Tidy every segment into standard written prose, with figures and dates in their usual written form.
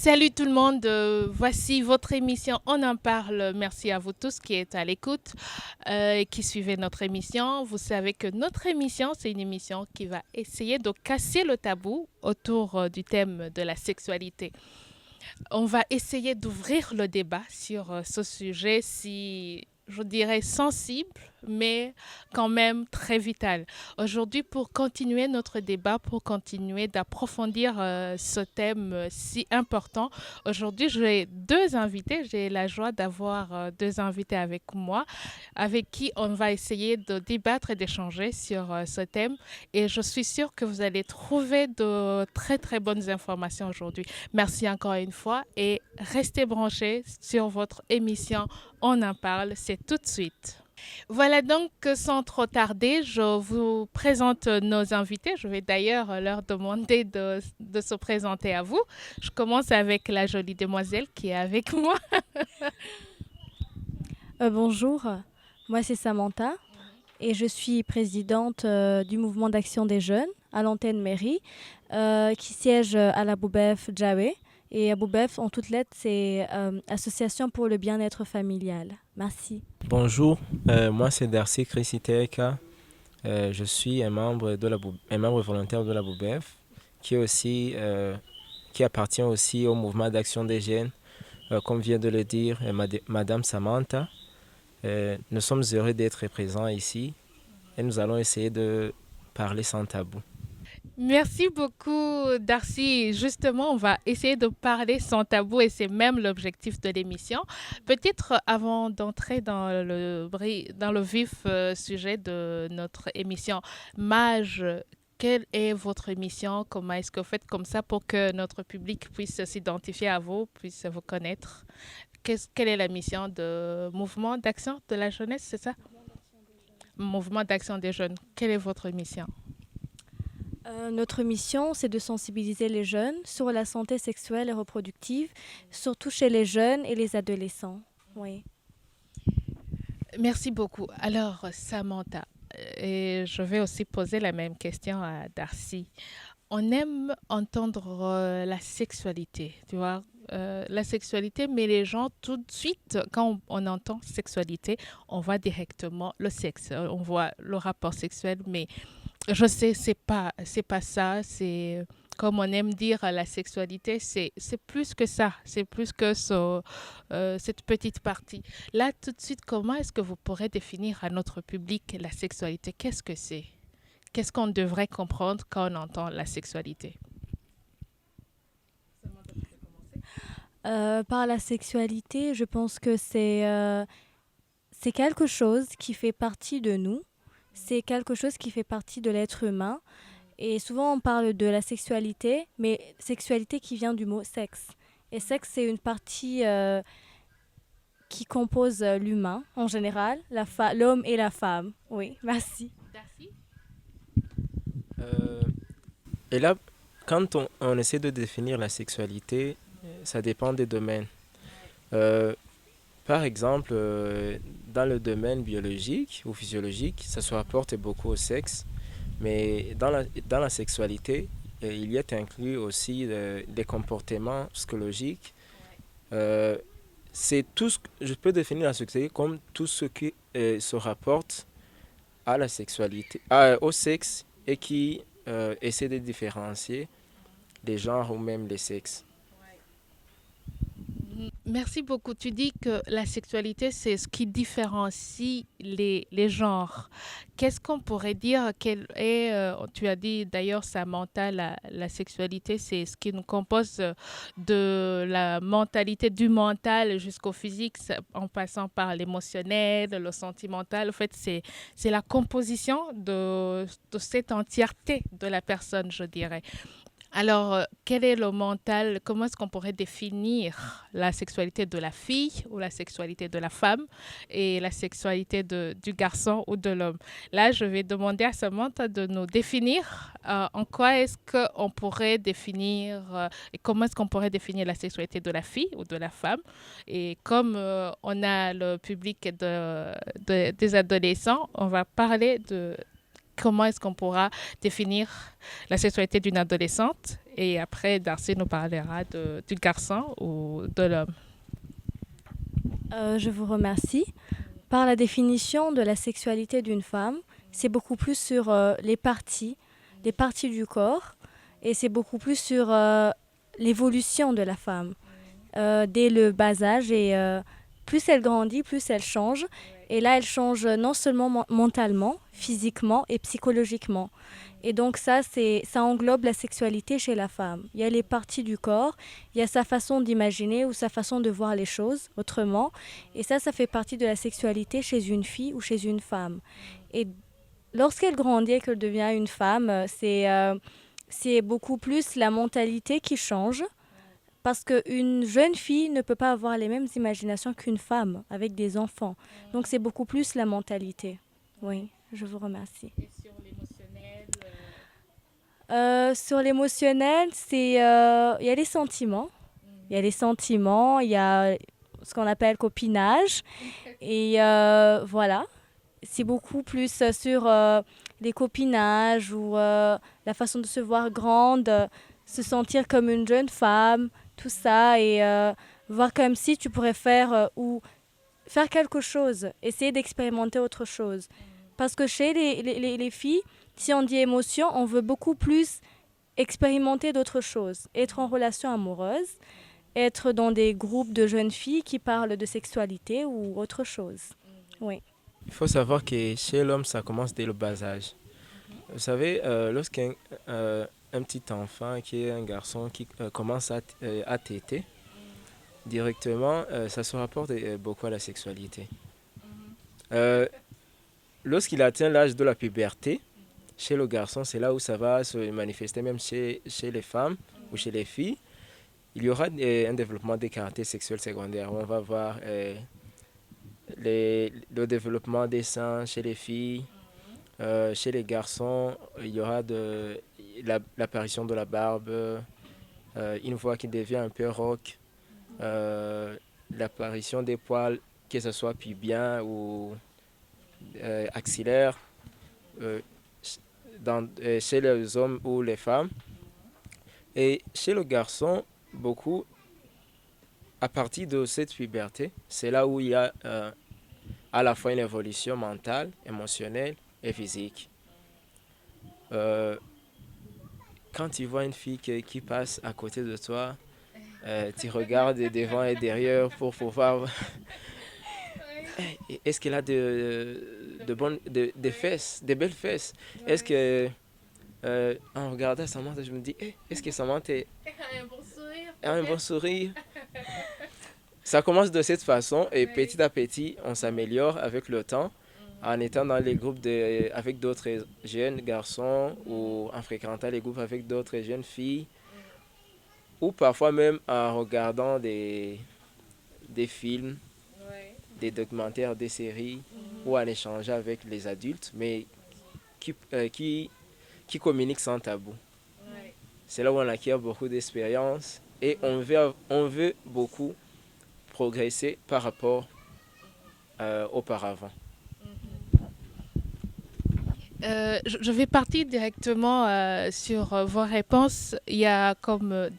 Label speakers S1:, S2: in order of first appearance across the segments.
S1: Salut tout le monde, voici votre émission On en parle. Merci à vous tous qui êtes à l'écoute et qui suivez notre émission. Vous savez que notre émission, c'est une émission qui va essayer de casser le tabou autour du thème de la sexualité. On va essayer d'ouvrir le débat sur ce sujet si, je dirais, sensible, mais quand même très vital. Aujourd'hui, pour continuer notre débat, pour continuer d'approfondir ce thème si important, aujourd'hui, j'ai deux invités. J'ai la joie d'avoir deux invités avec moi, avec qui on va essayer de débattre et d'échanger sur ce thème. Et je suis sûre que vous allez trouver de très, très bonnes informations aujourd'hui. Merci encore une fois et restez branchés sur votre émission On en parle, c'est tout de suite. Voilà donc sans trop tarder, je vous présente nos invités. Je vais d'ailleurs leur demander de se présenter à vous. Je commence avec la jolie demoiselle qui est avec moi.
S2: Bonjour, moi c'est Samantha et je suis présidente du mouvement d'action des jeunes à l'antenne mairie qui siège à la Boubef Djawe. Et à Boubef, en toutes lettres, c'est Association pour le bien-être familial. Merci.
S3: Bonjour, moi c'est Darcy Crisiteka. Je suis un membre volontaire de la BOUBEF qui appartient aussi au mouvement d'action des jeunes, comme vient de le dire Madame Samantha. Nous sommes heureux d'être présents ici et nous allons essayer de parler sans tabou.
S1: Merci beaucoup, Darcy. Justement, on va essayer de parler sans tabou et c'est même l'objectif de l'émission. Peut-être avant d'entrer dans le vif sujet de notre émission, Mage, quelle est votre émission? Comment est-ce que vous faites comme ça pour que notre public puisse s'identifier à vous, puisse vous connaître? Quelle est la mission de Mouvement d'action de la jeunesse, c'est ça? Mouvement d'action des jeunes. Quelle est votre mission?
S2: Notre mission, c'est de sensibiliser les jeunes sur la santé sexuelle et reproductive, surtout chez les jeunes et les adolescents. Oui.
S1: Merci beaucoup. Alors, Samantha, et je vais aussi poser la même question à Darcy. On aime entendre la sexualité, tu vois, la sexualité, mais les gens, tout de suite, quand on entend sexualité, on voit directement le sexe, on voit le rapport sexuel, mais je sais, c'est pas ça. C'est comme on aime dire, la sexualité, c'est plus que ça. C'est plus que cette petite partie. Là, tout de suite, comment est-ce que vous pourrez définir à notre public la sexualité? Qu'est-ce que c'est? Qu'est-ce qu'on devrait comprendre quand on entend la sexualité?
S2: Par la sexualité, je pense que c'est quelque chose qui fait partie de nous. C'est quelque chose qui fait partie de l'être humain. Et souvent, on parle de la sexualité, mais sexualité qui vient du mot sexe. Et sexe, c'est une partie qui compose l'humain en général, l'homme et la femme. Oui, merci.
S1: Darcy?
S3: Euh, et là, quand on essaie de définir la sexualité, ça dépend des domaines. Euh, Par exemple, dans le domaine biologique ou physiologique, ça se rapporte beaucoup au sexe, mais dans la sexualité, il y est inclus aussi des comportements psychologiques. Euh, c'est tout ce que je peux définir la sexualité comme tout ce qui se rapporte à la sexualité, au sexe et qui essaie de différencier les genres ou même les sexes.
S1: Merci beaucoup. Tu dis que la sexualité, c'est ce qui différencie les genres. Qu'est-ce qu'on pourrait dire quelle est, tu as dit d'ailleurs, Samantha, la sexualité, c'est ce qui nous compose de la mentalité, du mental jusqu'au physique, en passant par l'émotionnel, le sentimental. En fait, c'est la composition de cette entièreté de la personne, je dirais. Alors, quel est le mental? Comment est-ce qu'on pourrait définir la sexualité de la fille ou la sexualité de la femme et la sexualité du garçon ou de l'homme? Là, je vais demander à Samantha de nous définir en quoi est-ce qu'on pourrait définir et comment est-ce qu'on pourrait définir la sexualité de la fille ou de la femme. Et comme on a le public des adolescents, on va parler comment est-ce qu'on pourra définir la sexualité d'une adolescente. Et après, Darcy nous parlera du garçon ou de l'homme.
S2: Je vous remercie. Par la définition de la sexualité d'une femme, c'est beaucoup plus sur les parties du corps, et c'est beaucoup plus sur l'évolution de la femme dès le bas âge. Et plus elle grandit, plus elle change. Et là, elle change non seulement mentalement, physiquement et psychologiquement. Et donc ça englobe la sexualité chez la femme. Il y a les parties du corps, il y a sa façon d'imaginer ou sa façon de voir les choses autrement. Et ça fait partie de la sexualité chez une fille ou chez une femme. Et lorsqu'elle grandit et qu'elle devient une femme, c'est beaucoup plus la mentalité qui change. Parce qu'une jeune fille ne peut pas avoir les mêmes imaginations qu'une femme avec des enfants. Donc c'est beaucoup plus la mentalité. Oui, je vous remercie.
S1: Et sur l'émotionnel
S2: Sur l'émotionnel, il y a les sentiments. Il y a les sentiments, il y a ce qu'on appelle copinage. Et voilà, c'est beaucoup plus sur les copinages ou la façon de se voir grande, se sentir comme une jeune femme, tout ça, et voir comme si tu pourrais faire ou faire quelque chose, essayer d'expérimenter autre chose. Parce que chez les filles, si on dit émotion, on veut beaucoup plus expérimenter d'autres choses, être en relation amoureuse, être dans des groupes de jeunes filles qui parlent de sexualité ou autre chose. Oui.
S3: Il faut savoir que chez l'homme, ça commence dès le bas âge. Vous savez, lorsqu'un un petit enfant qui est un garçon qui commence à téter, directement, ça se rapporte beaucoup à la sexualité. Lorsqu'il atteint l'âge de la puberté, chez le garçon, c'est là où ça va se manifester, même chez les femmes ou chez les filles. Il y aura un développement des caractères sexuels secondaires. On va voir le développement des seins chez les filles. Chez les garçons, il y aura l'apparition de la barbe, une voix qui devient un peu rauque, l'apparition des poils, que ce soit pubiens ou axillaires, chez les hommes ou les femmes. Et chez le garçon, beaucoup, à partir de cette puberté, c'est là où il y a à la fois une évolution mentale, émotionnelle et physique. Quand tu vois une fille qui passe à côté de toi, tu regardes devant et derrière pour pouvoir... Est-ce qu'elle a des fesses, des belles fesses? Est-ce que... en regardant Samantha, je me dis, est-ce que Samantha a un bon sourire? Ça commence de cette façon et petit à petit, on s'améliore avec le temps en étant dans les groupes avec d'autres jeunes garçons ou en fréquentant les groupes avec d'autres jeunes filles ou parfois même en regardant des films, des documentaires, des séries ou en échangeant avec les adultes, mais qui communiquent sans tabou. C'est là où on acquiert beaucoup d'expérience et on veut beaucoup progresser par rapport auparavant.
S1: Je vais partir directement sur vos réponses. Il y a, comme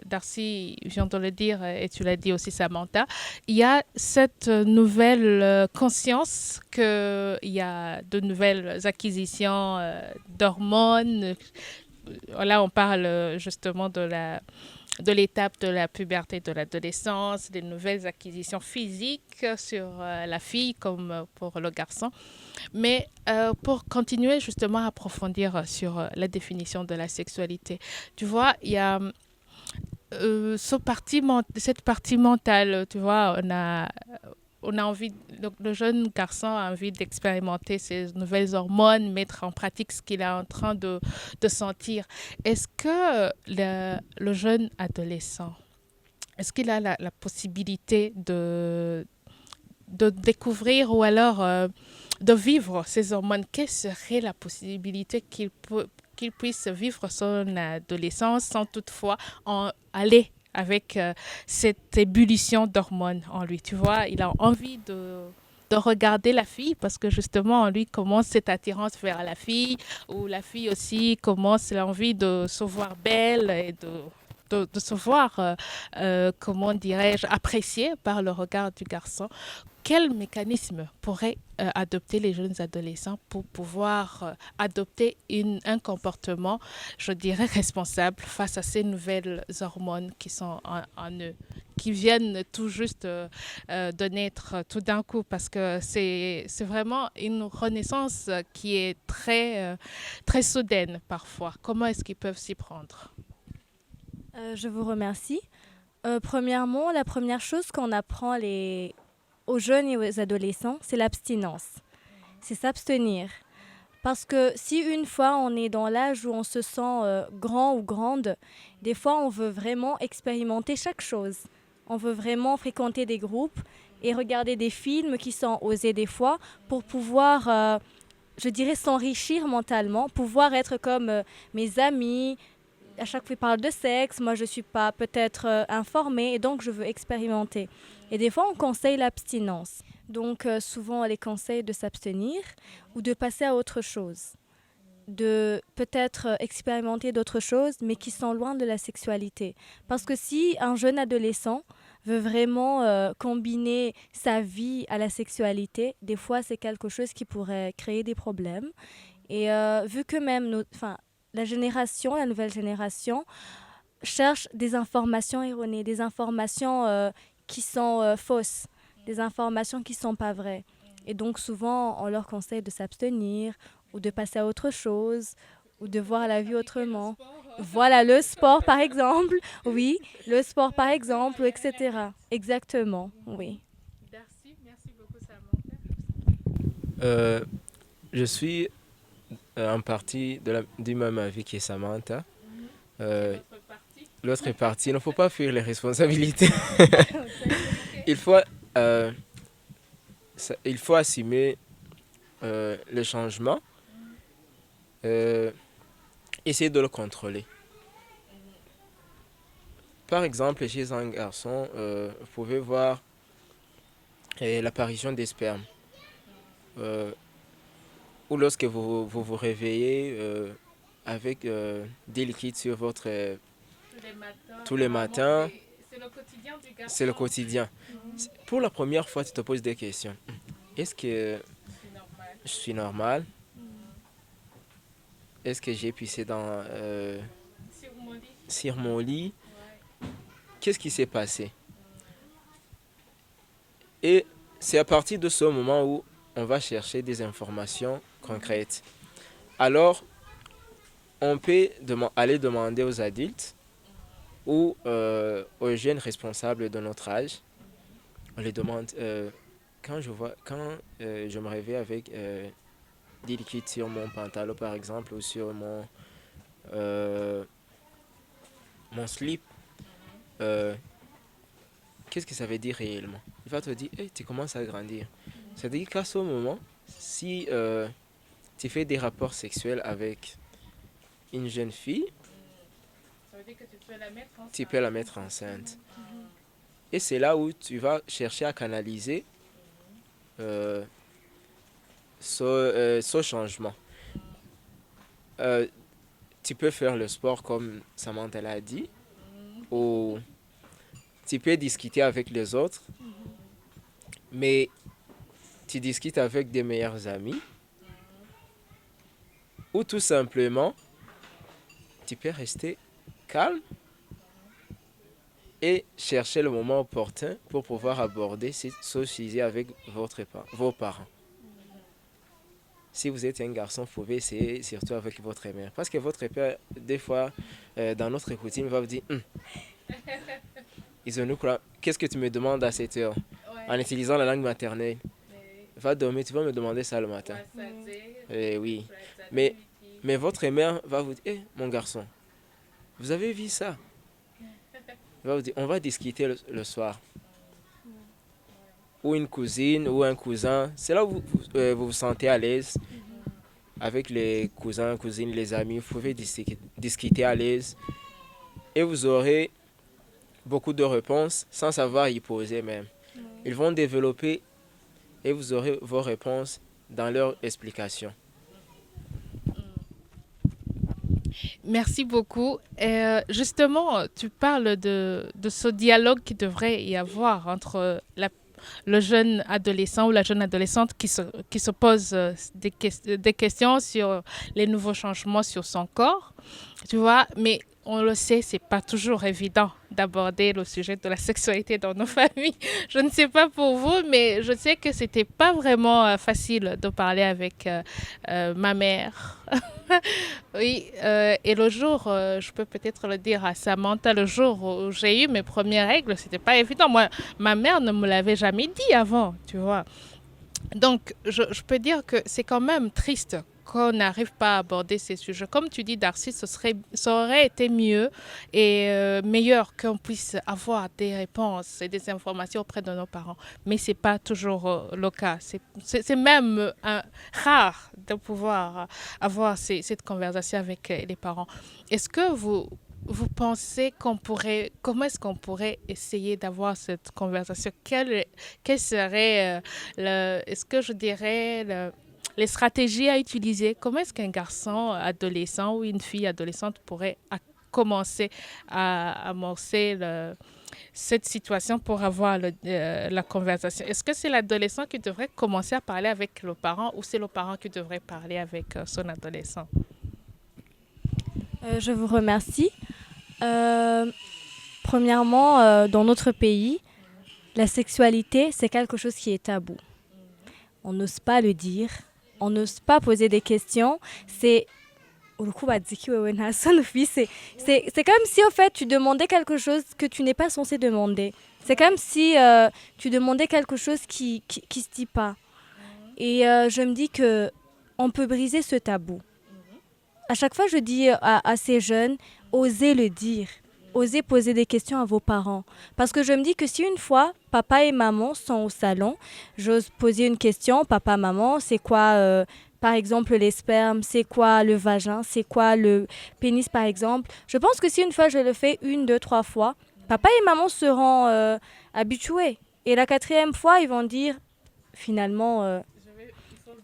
S1: Darcy vient de le dire, et tu l'as dit aussi Samantha, il y a cette nouvelle conscience qu'il y a de nouvelles acquisitions d'hormones. Là, on parle justement de l'étape de la puberté, de l'adolescence, des nouvelles acquisitions physiques sur la fille comme pour le garçon. Mais pour continuer justement à approfondir sur la définition de la sexualité, tu vois, il y a cette partie mentale, tu vois, on a envie, le jeune garçon a envie d'expérimenter ces nouvelles hormones, mettre en pratique ce qu'il est en train de sentir. Est-ce que le jeune adolescent, est-ce qu'il a la possibilité de découvrir ou alors de vivre ces hormones? Quelle serait la possibilité qu'il puisse vivre son adolescence sans toutefois aller avec cette ébullition d'hormones en lui, tu vois, il a envie de regarder la fille parce que justement, lui commence cette attirance vers la fille ou la fille aussi commence l'envie de se voir belle et de se voir, comment dirais-je, appréciée par le regard du garçon. Quel mécanisme pourraient adopter les jeunes adolescents pour pouvoir adopter un comportement, je dirais, responsable face à ces nouvelles hormones qui sont en eux, qui viennent tout juste de naître tout d'un coup, parce que c'est vraiment une renaissance qui est très soudaine parfois. Comment est-ce qu'ils peuvent s'y prendre?
S2: Je vous remercie. Premièrement, la première chose qu'on apprend aux jeunes et aux adolescents, c'est l'abstinence. C'est s'abstenir. Parce que si une fois on est dans l'âge où on se sent grand ou grande, des fois on veut vraiment expérimenter chaque chose. On veut vraiment fréquenter des groupes et regarder des films qui sont osés des fois pour pouvoir, je dirais, s'enrichir mentalement, pouvoir être comme mes amis. À chaque fois, ils parlent de sexe. Moi, je ne suis pas peut-être informée et donc je veux expérimenter. Et des fois, on conseille l'abstinence. Donc, souvent, on les conseille de s'abstenir ou de passer à autre chose. De peut-être expérimenter d'autres choses, mais qui sont loin de la sexualité. Parce que si un jeune adolescent veut vraiment combiner sa vie à la sexualité, des fois, c'est quelque chose qui pourrait créer des problèmes. Et vu que même la nouvelle génération, cherche des informations erronées, des informations qui sont fausses, des informations qui ne sont pas vraies. Et donc souvent, on leur conseille de s'abstenir ou de passer à autre chose ou de voir la vie autrement. Voilà, le sport par exemple, oui, le sport par exemple, etc. Exactement, oui.
S1: Merci beaucoup, Samantha.
S3: Je suis en partie du même avis que Samantha. Euh, L'autre partie, il ne faut pas fuir les responsabilités. il, faut, euh, il faut assumer le changement, essayer de le contrôler. Par exemple, chez un garçon, vous pouvez voir l'apparition des spermes. Ou lorsque vous réveillez avec des liquides sur votre... tous les matins,
S1: C'est le quotidien du garçon.
S3: c'est le quotidien. Pour la première fois, tu te poses des questions. Est-ce que je suis normal? Est-ce que j'ai pissé sur mon lit? Qu'est-ce qui s'est passé? Et c'est à partir de ce moment où on va chercher des informations concrètes. Alors, on peut aller demander aux adultes ou aux jeunes responsables de notre âge. On les demande quand je me réveille avec des liquides sur mon pantalon par exemple ou sur mon slip, qu'est-ce que ça veut dire réellement? Il va te dire, hey, tu commences à grandir. C'est-à-dire qu'à ce moment, si tu fais des rapports sexuels avec une jeune fille,
S1: Ça veut dire que tu peux la mettre enceinte.
S3: tu peux la mettre enceinte. Et c'est là où tu vas chercher à canaliser ce changement. Tu peux faire le sport comme Samantha l'a dit, ou tu peux discuter avec les autres, mais tu discutes avec des meilleurs amis, ou tout simplement, tu peux rester calme et chercher le moment opportun pour pouvoir aborder ce sujet avec vos parents. Si vous êtes un garçon, vous pouvez essayer surtout avec votre mère. Parce que votre père, des fois, dans notre routine, va vous dire qu'est-ce que tu me demandes à cette heure? En utilisant la langue maternelle. Va dormir, tu vas me demander ça le matin. Oui. Mais votre mère va vous dire mon garçon, vous avez vu ça? Il va vous dire on va discuter le soir. Ou une cousine ou un cousin. C'est là où vous vous sentez à l'aise. Avec les cousins, cousines, les amis, vous pouvez discuter à l'aise. Et vous aurez beaucoup de réponses sans savoir y poser même. Ils vont développer et vous aurez vos réponses dans leur explication.
S1: Merci beaucoup. Justement, tu parles de ce dialogue qui devrait y avoir entre le jeune adolescent ou la jeune adolescente qui se pose des questions sur les nouveaux changements sur son corps, tu vois, mais on le sait, c'est pas toujours évident d'aborder le sujet de la sexualité dans nos familles. Je ne sais pas pour vous, mais je sais que c'était pas vraiment facile de parler avec ma mère. Oui, et le jour, je peux peut-être le dire à Samantha, le jour où j'ai eu mes premières règles, c'était pas évident. Moi, ma mère ne me l'avait jamais dit avant, tu vois. Donc, je peux dire que c'est quand même triste qu'on n'arrive pas à aborder ces sujets. Comme tu dis, Darcy, ça aurait été mieux et meilleur qu'on puisse avoir des réponses et des informations auprès de nos parents. Mais ce n'est pas toujours le cas. C'est même rare de pouvoir avoir cette conversation avec les parents. Est-ce que vous pensez comment est-ce qu'on pourrait essayer d'avoir cette conversation? Quel serait, est-ce que je dirais, les stratégies à utiliser? Comment est-ce qu'un garçon adolescent ou une fille adolescente pourrait commencer à amorcer cette situation pour avoir la conversation? Est-ce que c'est l'adolescent qui devrait commencer à parler avec le parent ou c'est le parent qui devrait parler avec son adolescent?
S2: Je vous remercie. Premièrement, dans notre pays, la sexualité, c'est quelque chose qui est tabou. On n'ose pas le dire, on n'ose pas poser des questions. C'est c'est comme si, en fait, tu demandais quelque chose que tu n'es pas censé demander. C'est comme si tu demandais quelque chose qui se dit pas. Et je me dis que on peut briser ce tabou. À chaque fois, je dis à ces jeunes, osez le dire. Osez poser des questions à vos parents. Parce que je me dis que si une fois, papa et maman sont au salon, j'ose poser une question, papa, maman, c'est quoi, par exemple, les spermes, c'est quoi le vagin, c'est quoi le pénis, par exemple. Je pense que si une fois je le fais 1, 2, 3 fois, papa et maman seront habitués. Et la 4e fois, ils vont dire, finalement,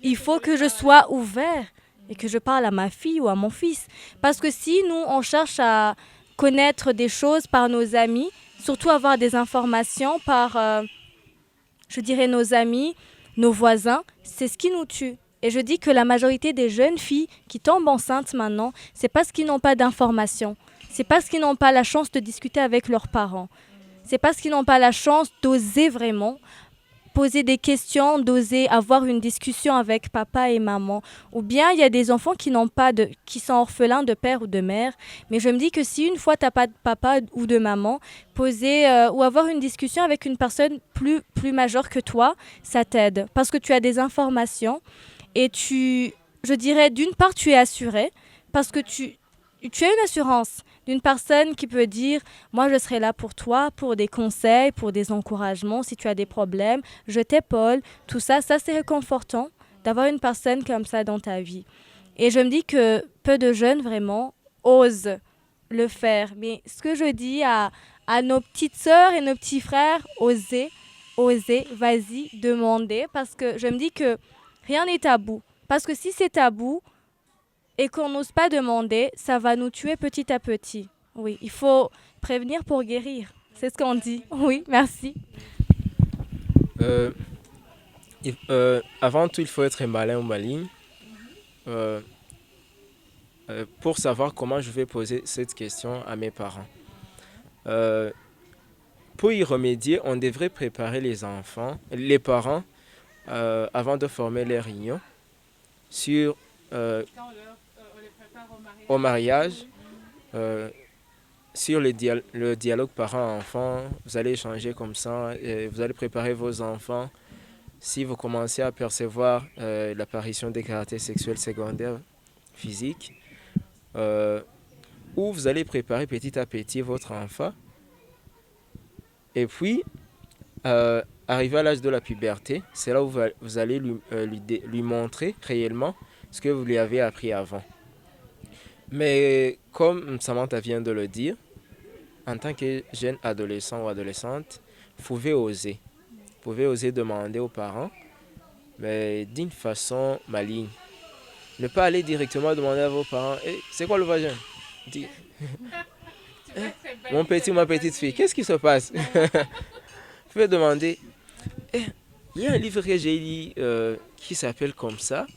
S2: il faut que je sois ouvert et que je parle à ma fille ou à mon fils. Parce que si nous, on cherche à connaître des choses par nos amis, surtout avoir des informations par, je dirais, nos amis, nos voisins, c'est ce qui nous tue. Et je dis que la majorité des jeunes filles qui tombent enceintes maintenant, c'est parce qu'ils n'ont pas d'informations. C'est parce qu'ils n'ont pas la chance de discuter avec leurs parents. C'est parce qu'ils n'ont pas la chance d'oser vraiment poser des questions, d'oser avoir une discussion avec papa et maman. Ou bien il y a des enfants qui sont orphelins de père ou de mère. Mais je me dis que si une fois tu n'as pas de papa ou de maman, poser ou avoir une discussion avec une personne plus majeure que toi, ça t'aide. Parce que tu as des informations et je dirais, d'une part, tu es assuré parce que tu as une assurance d'une personne qui peut dire « Moi, je serai là pour toi, pour des conseils, pour des encouragements, si tu as des problèmes, je t'épaule. » Tout ça, c'est réconfortant d'avoir une personne comme ça dans ta vie. Et je me dis que peu de jeunes, vraiment, osent le faire. Mais ce que je dis à nos petites sœurs et nos petits frères, osez, vas-y, demandez. Parce que je me dis que rien n'est tabou. Parce que si c'est tabou, et qu'on n'ose pas demander, ça va nous tuer petit à petit. Oui, il faut prévenir pour guérir. C'est ce qu'on dit. Oui, merci.
S3: Avant tout, il faut être malin ou maligne pour savoir comment je vais poser cette question à mes parents. Pour y remédier, on devrait préparer les parents, avant de former les réunions sur au mariage, sur le dialogue parent-enfant. Vous allez échanger comme ça, vous allez préparer vos enfants. Si vous commencez à percevoir l'apparition des caractères sexuels secondaires physiques, ou vous allez préparer petit à petit votre enfant. Et puis, arrivé à l'âge de la puberté, c'est là où vous allez lui montrer réellement ce que vous lui avez appris avant. Mais comme Samantha vient de le dire, en tant que jeune adolescent ou adolescente, vous pouvez oser. Vous pouvez oser demander aux parents mais d'une façon maligne. Ne pas aller directement demander à vos parents, hey, c'est quoi le vagin? Dis, mon petit ou ma petite fille, qu'est-ce qui se passe? Vous pouvez demander, hey, il y a un livre que j'ai lu qui s'appelle comme ça.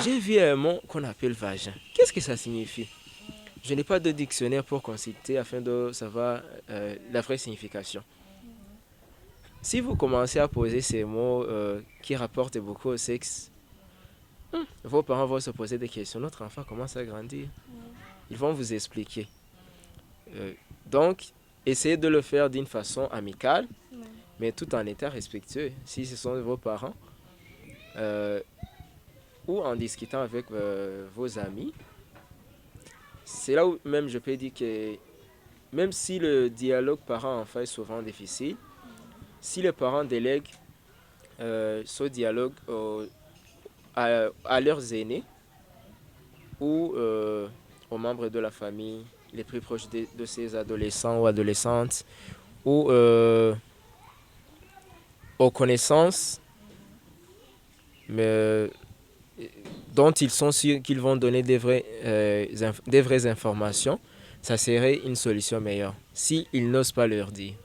S3: J'ai vu un mot qu'on appelle vagin. Qu'est-ce que ça signifie? Je n'ai pas de dictionnaire pour consulter afin de savoir la vraie signification. Si vous commencez à poser ces mots qui rapportent beaucoup au sexe, vos parents vont se poser des questions. Notre enfant commence à grandir. Ils vont vous expliquer. Donc, essayez de le faire d'une façon amicale, mais tout en étant respectueux. Si ce sont vos parents, ou en discutant avec vos amis, c'est là où même je peux dire que même si le dialogue parent-enfant est souvent difficile, si les parents délèguent ce dialogue à leurs aînés ou aux membres de la famille les plus proches de ces adolescents ou adolescentes ou aux connaissances mais, dont ils sont sûrs qu'ils vont donner des vraies informations, ça serait une solution meilleure, s'ils n'osent pas leur dire.